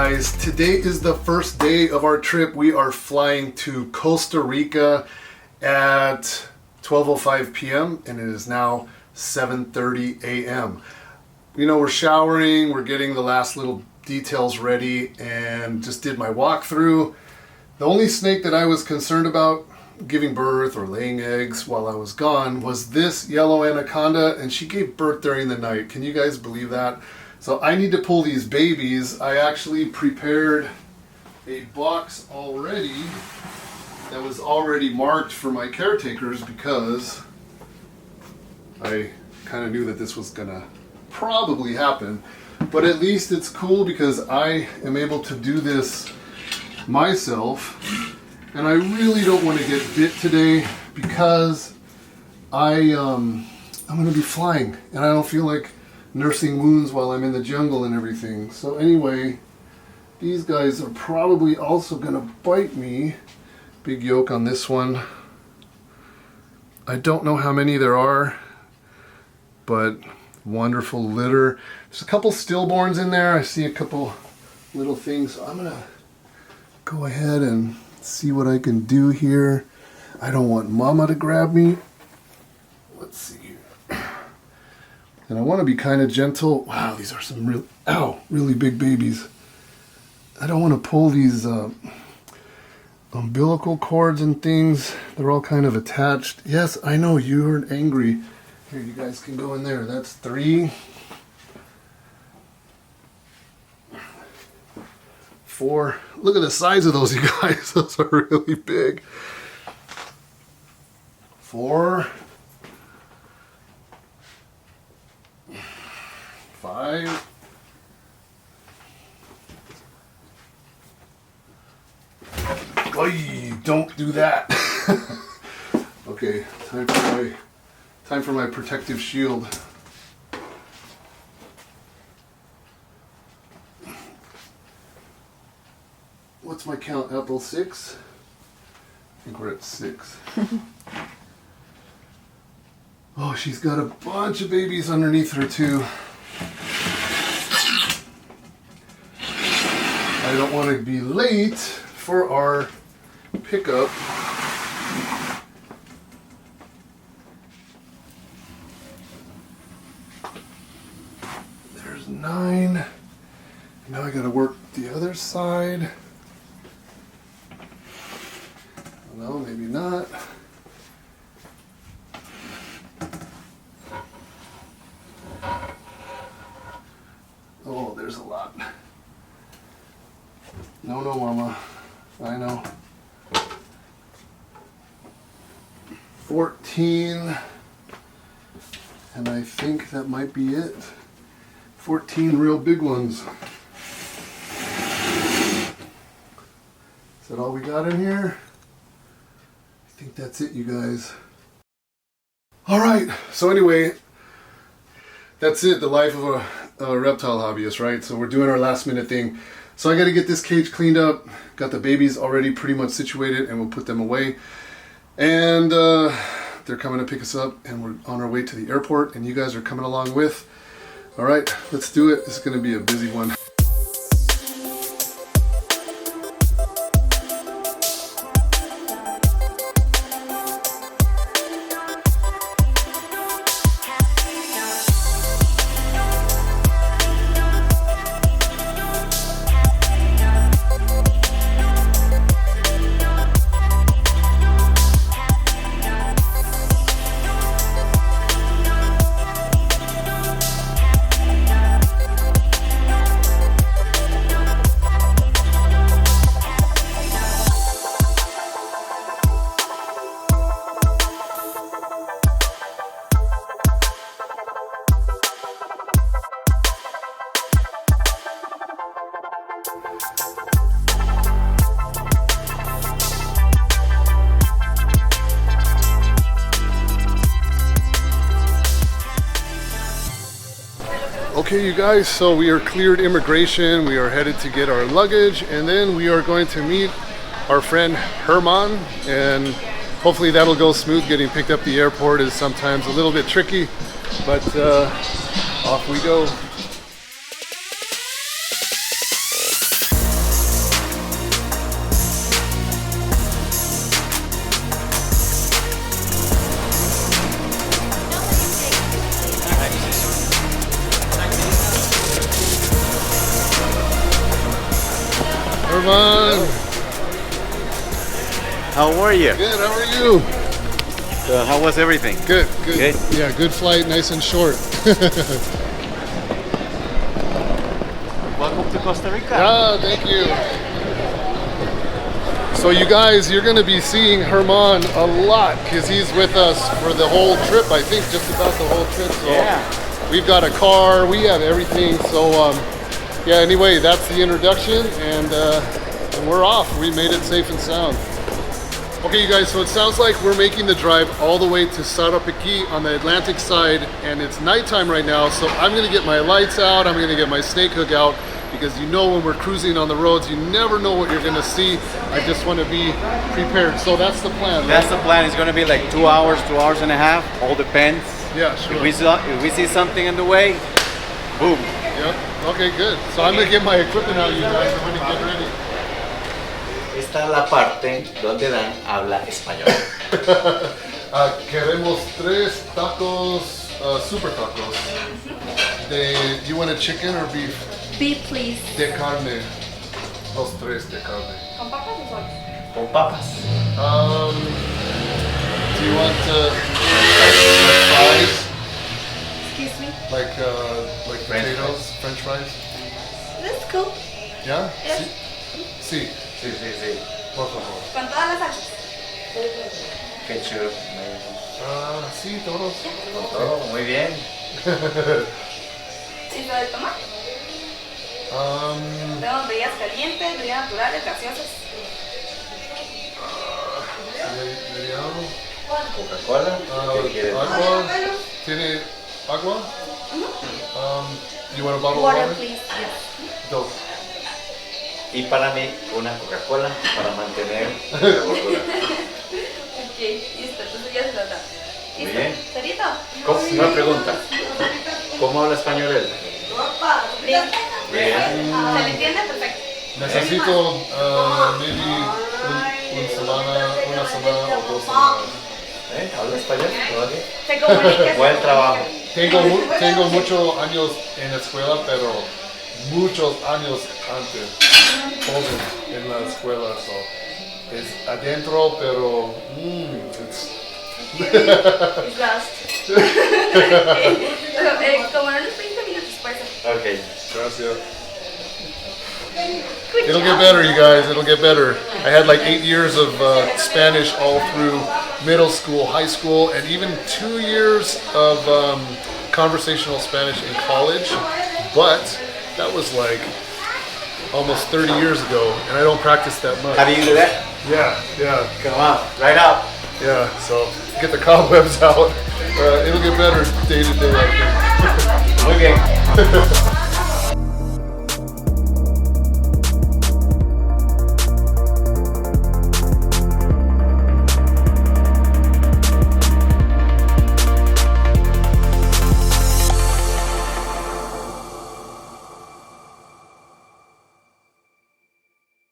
guys, today is the first day of our trip. We are flying to Costa Rica at 12:05 p.m. and it is now 7:30 a.m. You know, we're showering, we're getting the last little details ready, and just did my walkthrough. The only snake that I was concerned about giving birth or laying eggs while I was gone was this yellow anaconda, and she gave birth during the night. Can you guys believe that? So I need to pull these babies. I actually prepared a box already that was already marked for my caretakers because I kind of knew that this was gonna probably happen. But at least it's cool because I am able to do this myself, and I really don't want to get bit today because I'm gonna be flying and I don't feel like nursing wounds while I'm in the jungle and everything. So anyway, these guys are probably also gonna bite me. Big yolk on this one. I don't know how many there are, but wonderful litter. There's a couple stillborns in there. I see a couple little things. So I'm gonna go ahead and see what I can do here. I don't want mama to grab me. Let's see here. And I want to be kind of gentle. Wow, these are some really big babies. I don't want to pull these umbilical cords and things. They're all kind of attached. Yes, I know you're angry. Here, you guys can go in there. That's 3. 4. Look at the size of those, you guys. Those are really big. 4. 5. Oy, don't do that. Okay, time for my protective shield. What's my count? Apple 6? I think we're at 6. Oh, she's got a bunch of babies underneath her too. I don't want to be late for our pickup. There's 9. Now I gotta work the other side. No, maybe not. Oh, there's a lot. No, mama. I know. 14. And I think that might be it. 14 real big ones. Is that all we got in here? I think that's it, you guys. Alright, so anyway, that's it, the life of a reptile hobbyist, right? So we're doing our last minute thing. So I got to get this cage cleaned up. Got the babies already pretty much situated, and we'll put them away. And they're coming to pick us up, and we're on our way to the airport, and you guys are coming along with. All right, let's do it. It's going to be a busy one. Okay, you guys, so we are cleared immigration. We are headed to get our luggage, and then we are going to meet our friend Herman, and hopefully that'll go smooth. Getting picked up at the airport is sometimes a little bit tricky, but off we go. Herman. How are you? Good, how are you? How was everything? Good, good. Good? Yeah, good flight, nice and short. Welcome to Costa Rica. Ah, thank you. So you guys, you're gonna be seeing Herman a lot because he's with us for the whole trip, I think, just about the whole trip. So Yeah. we've got a car, we have everything. So yeah, anyway, that's the introduction and we're off. We made it safe and sound. Okay, you guys, so it sounds like we're making the drive all the way to Sarapiquí on the Atlantic side, and it's nighttime right now, so I'm gonna get my lights out, I'm gonna get my snake hook out, because you know when we're cruising on the roads, you never know what you're gonna see. I just wanna be prepared. So that's the plan, right? That's the plan. It's going to be like 2 hours, 2 hours and a half. All depends. Yeah, sure. If we see something in the way, boom. Yep. Okay, good. So I'm gonna get my equipment out, you guys. I'm gonna get ready. Esta es la parte donde Dan habla español. Queremos 3 tacos, super tacos. You want a chicken or beef? Beef, please. De carne. Los 3 de carne. ¿Con papas o solos? Con papas. Do you want like fries? Excuse me. Like potatoes, French fries? That's cool. Yeah? Yes. Sí. Sí, sí, sí. Por favor. Con todas las salsas. Ketchup. Sí, todos. Con todo, muy bien. ¿Y lo de tomar? Tenemos bebidas calientes, bebidas naturales, gaseosas. Mediano. Coca-Cola. ¿Qué quieres? Agua. ¿Tiene agua? You want a bottle of Water, water? please. Yes. 2. Y para mí, una Coca-Cola para mantener la gordura. Ok, listo. Entonces ya se lo da. Muy ¿Listo? bien. ¿Cerito? Una pregunta. ¿Cómo habla español él? Bien. Bien. ¿Se le entiende? Perfecto. Necesito maybe una semana o 2 semanas. ¿Habla español? ¿Todavía? Se comunica. Buen trabajo. Tengo muchos años en la escuela, pero muchos años antes, joven en la escuela, so es adentro, pero it's It's lost. Como en unos 20 minutos, por eso. Ok. gracias. Good It'll job. get better, you guys. It'll get better. I had like 8 years of Spanish all through middle school, high school, and even 2 years of conversational Spanish in college. But that was like almost 30 years ago, and I don't practice that much. How do you do that? Yeah. Come on, right up. Yeah, so get the cobwebs out. It'll get better day to day, I think. Muy bien.